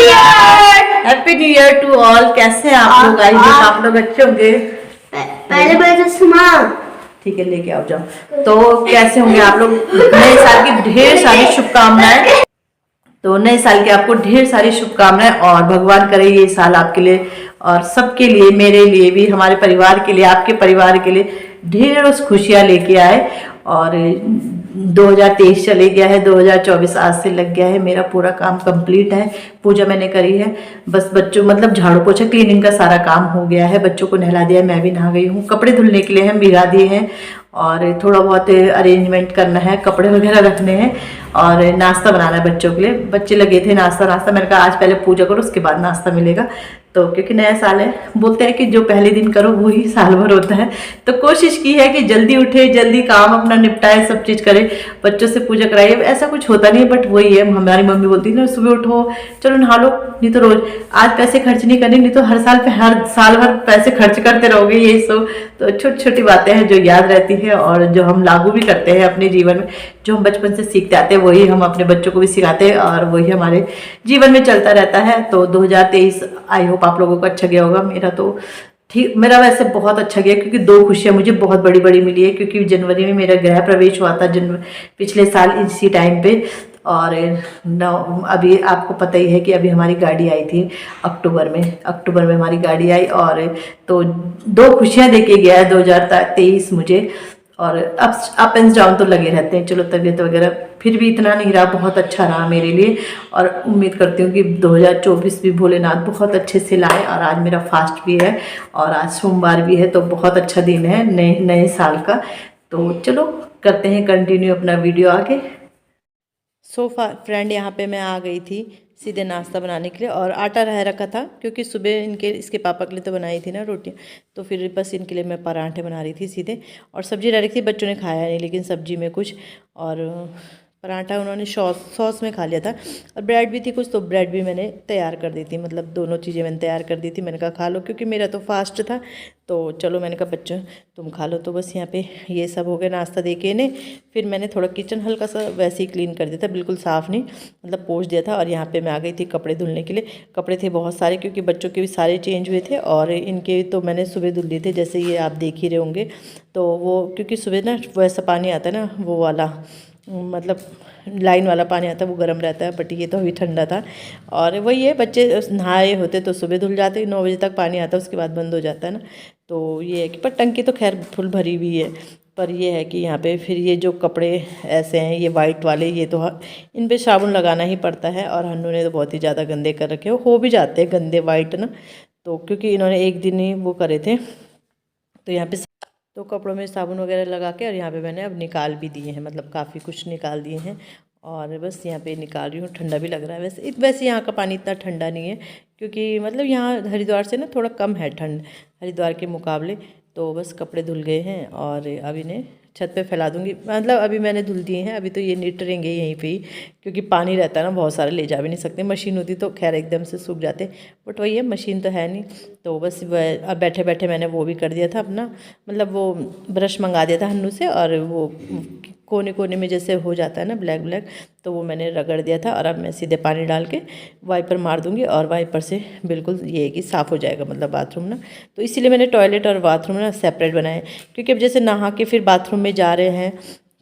Year. Happy new year to all. कैसे हैं आप लोग? आई होप आप लोग अच्छे होंगे। पहले मैं सुना। ठीक है, लेके आओ जाओ। तो कैसे होंगे आप लोग? नए साल की ढेर सारी शुभकामनाएं। तो नए साल की आपको ढेर सारी शुभकामनाएं और भगवान करे ये साल आपके लिए और सबके लिए, मेरे लिए भी, हमारे परिवार के लिए, आपके परिवार के लिए ढेरों खुशियां लेके आए। और 2023 चले गया है, 2024 आज से लग गया है। मेरा पूरा काम कंप्लीट है। पूजा मैंने करी है, बस बच्चों मतलब झाड़ू पोछा क्लीनिंग का सारा काम हो गया है। बच्चों को नहला दिया, मैं भी नहा गई हूँ। कपड़े धुलने के लिए हम भिगा दिए हैं और थोड़ा बहुत अरेंजमेंट करना है, कपड़े वगैरह रखने हैं और नाश्ता बनाना है बच्चों के लिए। बच्चे लगे थे नाश्ता मैंने कहा आज पहले पूजा करो उसके बाद नाश्ता मिलेगा। तो क्योंकि नया साल है, बोलते हैं कि जो पहले दिन करो वो ही साल भर होता है। तो कोशिश की है कि जल्दी उठे, जल्दी काम अपना निपटाए, सब चीज़ करे, बच्चों से पूजा कराइए। ऐसा कुछ होता नहीं है, बट वही है, हमारी मम्मी बोलती है ना सुबह उठो चलो नहा लो, नहीं तो रोज आज पैसे खर्च नहीं करने, नहीं तो हर साल पे हर साल भर पैसे खर्च करते रहोगे, यही सब। तो छोटी छोटी बातें हैं जो याद रहती है और जो हम लागू भी करते हैं अपने जीवन में। जो हम बचपन से सीखते आते हैं वही हम अपने बच्चों को भी सिखाते हैं और वही हमारे जीवन में चलता रहता है। तो 2023 आई होप आप लोगों को अच्छा गया होगा। मेरा तो ठीक, मेरा वैसे बहुत अच्छा गया क्योंकि दो खुशियां मुझे बहुत बड़ी बड़ी मिली है। क्योंकि जनवरी में मेरा गृह प्रवेश हुआ था, पिछले साल इसी टाइम पे। और अभी आपको पता ही है कि अभी हमारी गाड़ी आई थी अक्टूबर में हमारी गाड़ी आई। और तो दो खुशियां देके गया है 2023 मुझे। और अप एंड डाउन तो लगे रहते हैं, चलो तबीयत वगैरह फिर भी इतना नहीं रहा, बहुत अच्छा रहा मेरे लिए। और उम्मीद करती हूँ कि 2024 भी भोलेनाथ बहुत अच्छे से लाए। और आज मेरा फास्ट भी है और आज सोमवार भी है, तो बहुत अच्छा दिन है नए साल का। तो चलो करते हैं कंटिन्यू अपना वीडियो आगे। फ्रेंड यहाँ पे मैं आ गई थी सीधे नाश्ता बनाने के लिए और आटा रह रखा था क्योंकि सुबह इसके पापा के लिए तो बनाई थी ना रोटियाँ, तो फिर बस इनके लिए मैं पराठे बना रही थी सीधे। और सब्जी रह रही थी, बच्चों ने खाया नहीं लेकिन सब्जी में कुछ, और पराठा उन्होंने सॉस में खा लिया था। और ब्रेड भी थी कुछ, तो ब्रेड भी मैंने तैयार कर दी थी, मतलब दोनों चीज़ें मैंने तैयार कर दी थी। मैंने कहा खा लो क्योंकि मेरा तो फास्ट था, तो चलो मैंने कहा बच्चों तुम खा लो। तो बस यहाँ पे ये सब हो गया नाश्ता दे के इन्हें। फिर मैंने थोड़ा किचन हल्का सा वैसे ही क्लीन कर दिया था, बिल्कुल साफ़ नहीं, मतलब पोंछ दिया था। और यहाँ पे मैं आ गई थी कपड़े धुलने के लिए। कपड़े थे बहुत सारे क्योंकि बच्चों के भी सारे चेंज हुए थे और इनके तो मैंने सुबह धुल दिए थे, जैसे ये आप देख ही रहे होंगे। तो वो क्योंकि सुबह ना वैसा पानी आता है ना, वो वाला मतलब लाइन वाला पानी आता है, वो गर्म रहता है, बट ये तो अभी ठंडा था। और वही है, बच्चे नहाए होते तो सुबह धुल जाते, 9 बजे तक पानी आता है, उसके बाद बंद हो जाता है ना। तो ये है कि पर टंकी तो खैर फुल भरी हुई है। पर ये है कि यहाँ पे फिर ये जो कपड़े ऐसे हैं, ये वाइट वाले, ये तो इन पे साबुन लगाना ही पड़ता है। और हन्नू ने तो बहुत ही ज़्यादा गंदे कर रखे हो भी जाते हैं गंदे वाइट ना, तो क्योंकि इन्होंने एक दिन ही वो करे थे। तो यहाँ पे तो कपड़ों में साबुन वगैरह लगा के और यहाँ पे मैंने अब निकाल भी दिए हैं, मतलब काफ़ी कुछ निकाल दिए हैं। और बस यहाँ पे निकाल रही हूँ, ठंडा भी लग रहा है। वैसे यहाँ का पानी इतना ठंडा नहीं है क्योंकि मतलब यहाँ हरिद्वार से ना थोड़ा कम है ठंड, हरिद्वार के मुकाबले। तो बस कपड़े धुल गए हैं और अब इन्हें छत पे फैला दूंगी, मतलब अभी मैंने धुल दिए हैं, अभी तो ये निट रहेंगे यहीं पे ही क्योंकि पानी रहता है ना बहुत सारा, ले जा भी नहीं सकते। मशीन होती तो खैर एकदम से सूख जाते, बट वही है मशीन तो है नहीं। तो बस अब बैठे बैठे मैंने वो भी कर दिया था अपना, मतलब वो ब्रश मंगा दिया था हन्नू से, और वो कोने कोने में जैसे हो जाता है ना ब्लैक ब्लैक, तो वो मैंने रगड़ दिया था। और अब मैं सीधे पानी डाल के वाइपर मार दूंगी और वाइपर से बिल्कुल ये है कि साफ़ हो जाएगा, मतलब बाथरूम ना। तो इसीलिए मैंने टॉयलेट और बाथरूम ना सेपरेट बनाए, क्योंकि अब जैसे नहा के फिर बाथरूम में जा रहे हैं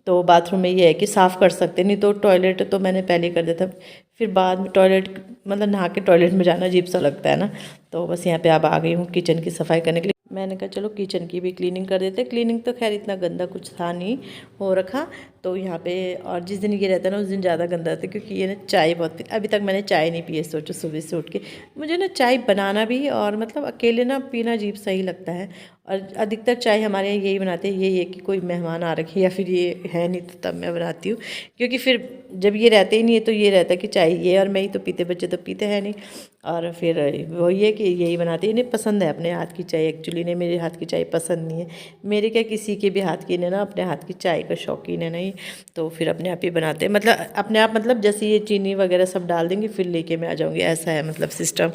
तो बाथरूम में ये है कि साफ़ कर सकते, नहीं तो टॉयलेट तो मैंने पहले कर दिया था, फिर बाद में टॉयलेट मतलब नहा के टॉयलेट में जाना अजीब सा लगता है ना। तो बस यहाँ पे अब आ गई हूँ किचन की सफाई करने के लिए। मैंने कहा चलो किचन की भी क्लीनिंग कर देते। क्लीनिंग तो खैर इतना गंदा कुछ था नहीं हो रखा, तो यहाँ पे और जिस दिन ये रहता है ना उस दिन ज़्यादा गंदा रहता है क्योंकि ये ना चाय बहुत अभी तक मैंने चाय नहीं पी है। सोचो सुबह से उठ के मुझे ना चाय बनाना भी और मतलब अकेले ना पीना अजीब सही लगता है। और अधिकतर चाय हमारे यहाँ यही बनाते हैं, यही है कि कोई मेहमान आ रखे या फिर ये है नहीं तो तब मैं बनाती हूँ, क्योंकि फिर जब ये रहते ही नहीं है तो ये रहता है कि चाय ये और मैं ही तो पीते, बच्चे तो पीते हैं नहीं। और फिर वही है कि यही बनाते हैं, इन्हें पसंद है अपने हाथ की चाय। एक्चुअली इन्हें मेरे हाथ की चाय पसंद नहीं है, मेरे क्या किसी के भी हाथ की, इन्हें ना अपने हाथ की चाय का शौकीन है नहीं, तो फिर अपने आप ही बनाते हैं, मतलब अपने आप, मतलब जैसे ये चीनी वगैरह सब डाल देंगे फिर लेके मैं आ जाऊँगी, ऐसा है मतलब सिस्टम।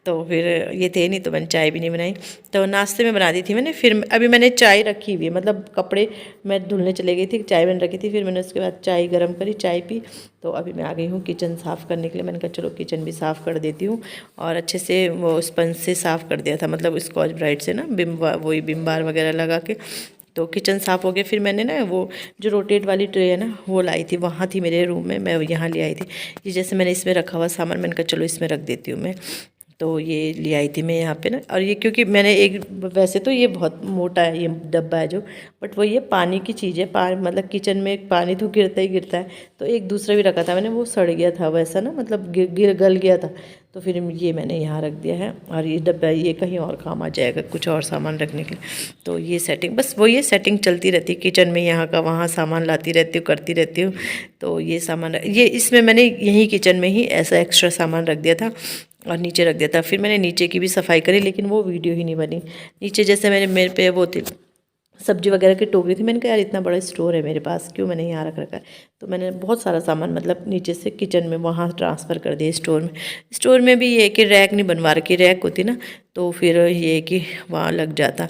तो फिर ये थे नहीं तो मैंने चाय भी नहीं बनाई। तो नाश्ते में बना दी थी मैंने। फिर अभी मैंने चाय रखी हुई है, मतलब कपड़े मैं धुलने चले गई थी, चाय मैंने रखी थी, फिर मैंने उसके बाद चाय गर्म करी, चाय पी। तो अभी मैं आ गई हूँ किचन साफ़ करने के लिए। मैंने कहा चलो किचन भी साफ़ कर देती हूँ। और अच्छे से वो स्पंज से साफ़ कर दिया था, मतलब स्कॉच ब्राइट से ना, वही विम बार वगैरह लगा के। तो किचन साफ़ हो गया। फिर मैंने ना वो जो रोटेट वाली ट्रे है ना, वो लाई थी, वहाँ थी मेरे रूम में, मैं यहाँ ले आई थी। ये जैसे मैंने इसमें रखा हुआ सामान, मैंने कहा चलो इसमें रख देती हूँ मैं। तो ये ले आई थी मैं यहाँ पे ना। और ये क्योंकि मैंने एक, वैसे तो ये बहुत मोटा है ये डब्बा है जो, बट वो ये पानी की चीज़ है, मतलब किचन में पानी तो गिरता ही गिरता है। तो एक दूसरा भी रखा था मैंने, वो सड़ गया था वैसा ना, मतलब गल गया था। तो फिर ये मैंने यहाँ रख दिया है। और ये डब्बा ये कहीं और काम आ जाएगा, कुछ और सामान रखने के लिए। तो ये सेटिंग, बस वो ये सेटिंग चलती रहती है किचन में, यहाँ का वहाँ सामान लाती रहती हूँ, करती रहती हूँ। तो ये सामान, ये इसमें मैंने यहीं किचन में ही ऐसा एक्स्ट्रा सामान रख दिया था और नीचे रख दिया था। फिर मैंने नीचे की भी सफाई करी, लेकिन वो वीडियो ही नहीं बनी। नीचे जैसे मेरे पे वो थी सब्जी वगैरह की टोकरी थी, मैंने कहा यार इतना बड़ा स्टोर है मेरे पास, क्यों मैंने यहाँ रख रखा है। तो मैंने बहुत सारा सामान मतलब नीचे से किचन में वहाँ ट्रांसफ़र कर दिया स्टोर में। स्टोर में भी ये है कि रैक नहीं बनवा रखी, रैक होती ना तो फिर ये है कि वहाँ लग जाता।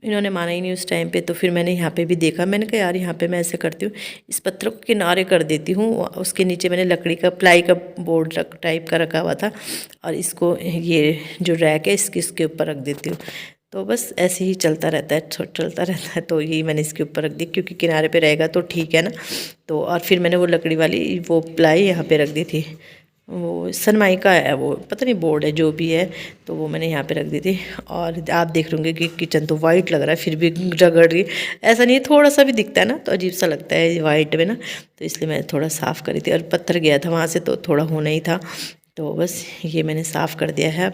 इन्होंने माना ही नहीं उस टाइम पे। तो फिर मैंने यहाँ पे भी देखा, मैंने कहा यार यहाँ पे मैं ऐसे करती हूँ, इस पत्थर को किनारे कर देती हूँ, उसके नीचे मैंने लकड़ी का प्लाई का बोर्ड टाइप का रखा हुआ था, और इसको ये जो रैक है इसके ऊपर रख देती हूँ। तो बस ऐसे ही चलता रहता है, चलता रहता है। तो यही मैंने इसके ऊपर रख दी, क्योंकि किनारे पे रहेगा तो ठीक है ना। तो और फिर मैंने वो लकड़ी वाली वो प्लाई यहाँ पे रख दी थी, वो सनमाइका है, वो पता नहीं बोर्ड है जो भी है, तो वो मैंने यहाँ पे रख दी थी। और आप देख लोगे कि किचन तो वाइट लग रहा है, फिर भी रगड़ रही, ऐसा नहीं है, थोड़ा सा भी दिखता है ना तो अजीब सा लगता है वाइट में ना। तो इसलिए मैं थोड़ा साफ़ करी थी, और पत्थर गया था वहाँ से तो थोड़ा होना ही था। तो बस ये मैंने साफ़ कर दिया है।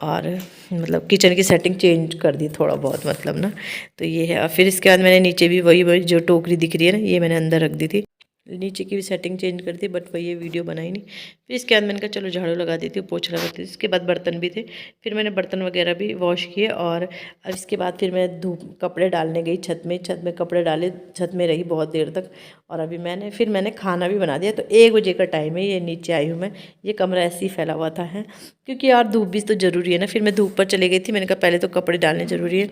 और मतलब किचन की सेटिंग चेंज कर दी थोड़ा बहुत, मतलब ना। तो ये है। और फिर इसके बाद मैंने नीचे भी वही जो टोकरी दिख रही है ना, ये मैंने अंदर रख दी थी। नीचे की भी सेटिंग चेंज कर दी, बट वही ये वीडियो बनाई नहीं। फिर इसके बाद मैंने कहा चलो झाड़ू लगा देती हूँ, पोछा लगा देती हूँ। इसके बाद बर्तन भी थे, फिर मैंने बर्तन वगैरह भी वॉश किए। और इसके बाद फिर मैं कपड़े डालने गई छत में कपड़े डाले, छत में रही बहुत देर तक। और अभी मैंने खाना भी बना दिया। तो 1 बजे का टाइम है, ये नीचे आई हूँ मैं। ये कमरा ऐसे ही फैला हुआ था है, क्योंकि यार धूप भी तो ज़रूरी है ना। फिर मैं धूप पर चली गई थी, मैंने कहा पहले तो कपड़े डालने ज़रूरी है,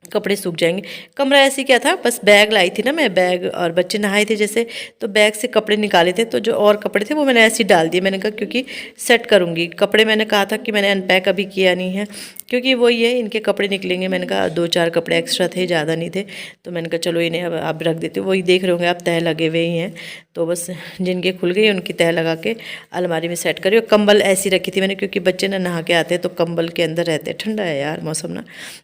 कपड़े सूख जाएंगे। कमरा ऐसे क्या था, बस बैग लाई थी ना मैं, बैग, और बच्चे नहाए थे जैसे, तो बैग से कपड़े निकाले थे, तो जो और कपड़े थे वो मैंने ऐसे ही डाल दिए। मैंने कहा क्योंकि सेट करूँगी कपड़े, मैंने कहा था कि मैंने अनपैक अभी किया नहीं है, क्योंकि वही है इनके कपड़े निकलेंगे। मैंने कहा 2-4 कपड़े एक्स्ट्रा थे, ज़्यादा नहीं थे, तो मैंने कहा चलो इन्हें अब रख देती हूँ। वही देख रहे होंगे आप, तह लगे हुए ही हैं। तो बस जिनके खुल गई उनकी तह लगा के अलमारी में सेट करी। और कंबल ऐसी रखी थी मैंने, क्योंकि बच्चे ना नहा के आते हैं तो कंबल के अंदर रहते हैं, ठंडा है यार मौसम ना,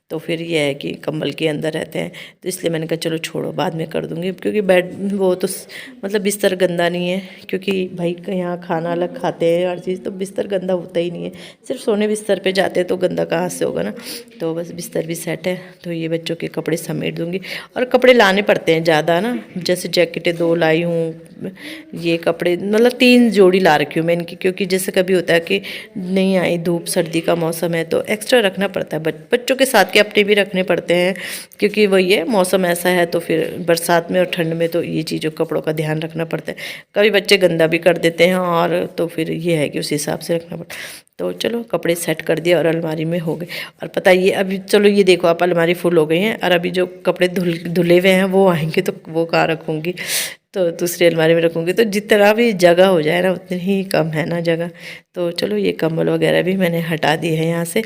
तो फिर ये है कि कंबल के अंदर रहते हैं। तो इसलिए मैंने कहा चलो छोड़ो, बाद में कर दूँगी, क्योंकि बेड वो तो मतलब बिस्तर गंदा नहीं है, क्योंकि भाई यहाँ खाना अलग खाते हैं हर चीज़, तो बिस्तर गंदा होता ही नहीं है। सिर्फ सोने बिस्तर पे जाते हैं तो गंदा कहाँ से होगा ना। तो बस बिस्तर भी सेट है। तो ये बच्चों के कपड़े समेट दूँगी। और कपड़े लाने पड़ते हैं ज़्यादा ना, जैसे जैकेटें 2 लाई हूँ, ये कपड़े मतलब 3 जोड़ी ला रखी हूँ मैं इनकी, क्योंकि जैसे कभी होता है कि नहीं आई धूप, सर्दी का मौसम है, तो एक्स्ट्रा रखना पड़ता है। बच्चों के साथ के अपने भी रखने पड़ते हैं, क्योंकि वही है मौसम ऐसा है। तो फिर बरसात में और ठंड में तो ये चीज़ों कपड़ों का ध्यान रखना पड़ता है। कभी बच्चे गंदा भी कर देते हैं, और तो फिर ये है कि उस हिसाब से रखना पड़ता है। तो चलो कपड़े सेट कर दिए और अलमारी में हो गए। और पता ये अभी चलो ये देखो आप, अलमारी फुल हो गई हैं, और अभी जो कपड़े धुले हुए हैं वो आएंगे, तो वो कहाँ रखूँगी, तो दूसरी अलमारी में रखूँगी। तो जितना भी जगह हो जाए ना उतनी ही कम है ना जगह। तो चलो ये कंबल वगैरह भी मैंने हटा दिए हैं यहाँ से।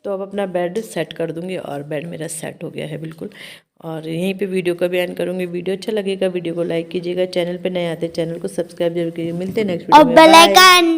तो अब अपना बेड सेट कर दूँगी, और बेड मेरा सेट हो गया है बिल्कुल। और यहीं पे वीडियो का भी एंड करूँगी। वीडियो अच्छा लगेगा वीडियो को लाइक कीजिएगा, चैनल पे नए आते चैनल को सब्सक्राइब जरूर कीजिए। मिलते हैं नेक्स्ट वीडियो में, बाय।